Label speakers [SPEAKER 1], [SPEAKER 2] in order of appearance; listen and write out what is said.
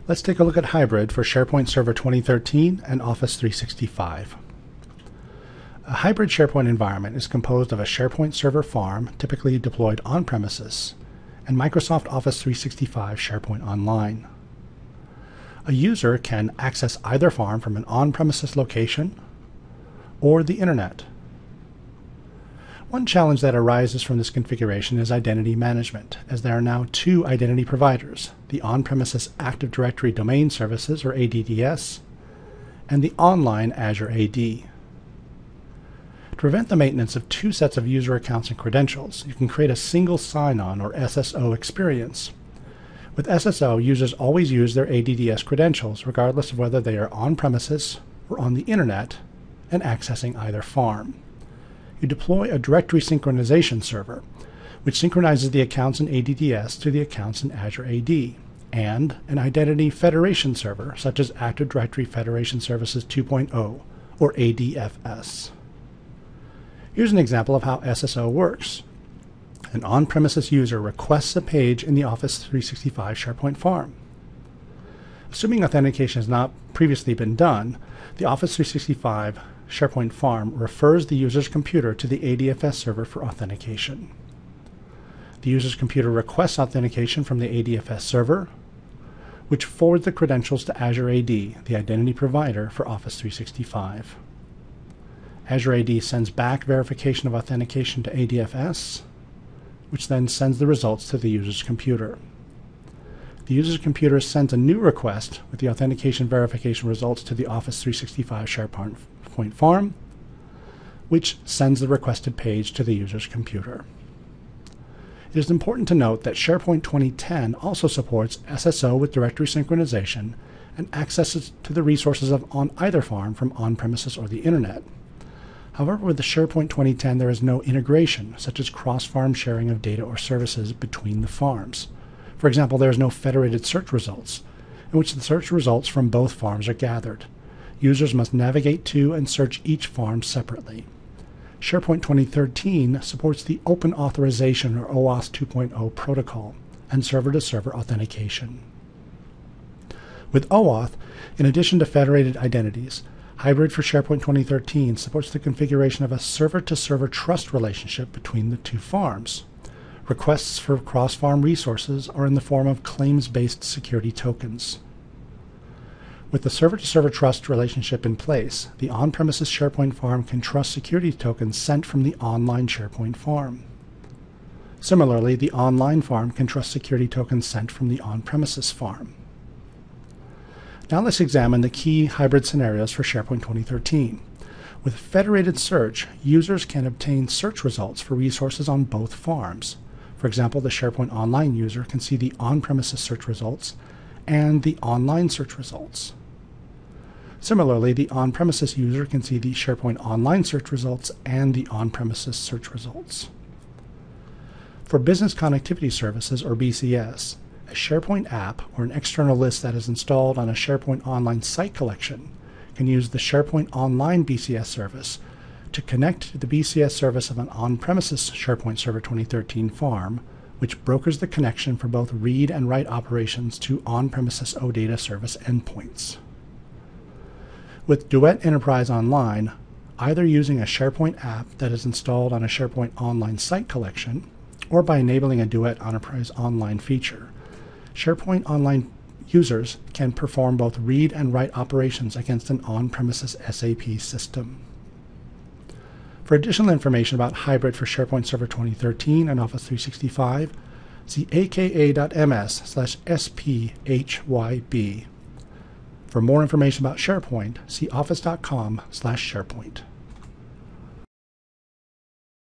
[SPEAKER 1] Let's take a look at hybrid for SharePoint Server 2013 and Office 365. A hybrid SharePoint environment is composed of a SharePoint Server farm, typically deployed on-premises, and Microsoft Office 365 SharePoint Online. A user can access either farm from an on-premises location or the Internet. One challenge that arises from this configuration is identity management, as there are now two identity providers, the on-premises Active Directory Domain Services, or ADDS, and the online Azure AD. To prevent the maintenance of two sets of user accounts and credentials, you can create a single sign-on, or SSO, experience. With SSO, users always use their ADDS credentials, regardless of whether they are on-premises or on the Internet and accessing either farm. You deploy a directory synchronization server, which synchronizes the accounts in ADDS to the accounts in Azure AD, and an identity federation server, such as Active Directory Federation Services 2.0, or ADFS. Here's an example of how SSO works. An on-premises user requests a page in the Office 365 SharePoint farm. Assuming authentication has not previously been done, the Office 365 SharePoint farm refers the user's computer to the ADFS server for authentication. The user's computer requests authentication from the ADFS server, which forwards the credentials to Azure AD, the identity provider for Office 365. Azure AD sends back verification of authentication to ADFS, which then sends the results to the user's computer. The user's computer sends a new request with the authentication verification results to the Office 365 SharePoint farm, which sends the requested page to the user's computer. It is important to note that SharePoint 2010 also supports SSO with directory synchronization and access to the resources on either farm from on-premises or the Internet. However, with the SharePoint 2010, there is no integration, such as cross-farm sharing of data or services between the farms. For example, there is no federated search results, in which the search results from both farms are gathered. Users must navigate to and search each farm separately. SharePoint 2013 supports the Open Authorization, or OAuth 2.0 protocol, and server-to-server authentication. With OAuth, in addition to federated identities, hybrid for SharePoint 2013 supports the configuration of a server-to-server trust relationship between the two farms. Requests for cross-farm resources are in the form of claims-based security tokens. With the server-to-server trust relationship in place, the on-premises SharePoint farm can trust security tokens sent from the online SharePoint farm. Similarly, the online farm can trust security tokens sent from the on-premises farm. Now let's examine the key hybrid scenarios for SharePoint 2013. With federated search, users can obtain search results for resources on both farms. For example, the SharePoint Online user can see the on-premises search results and the online search results. Similarly, the on-premises user can see the SharePoint Online search results and the on-premises search results. For Business Connectivity Services, or BCS, a SharePoint app or an external list that is installed on a SharePoint Online site collection can use the SharePoint Online BCS service to connect to the BCS service of an on-premises SharePoint Server 2013 farm, which brokers the connection for both read and write operations to on-premises OData service endpoints. With Duet Enterprise Online, either using a SharePoint app that is installed on a SharePoint Online site collection or by enabling a Duet Enterprise Online feature, SharePoint Online users can perform both read and write operations against an on-premises SAP system. For additional information about hybrid for SharePoint Server 2013 and Office 365, see aka.ms/sphyb. For more information about SharePoint, see office.com/SharePoint.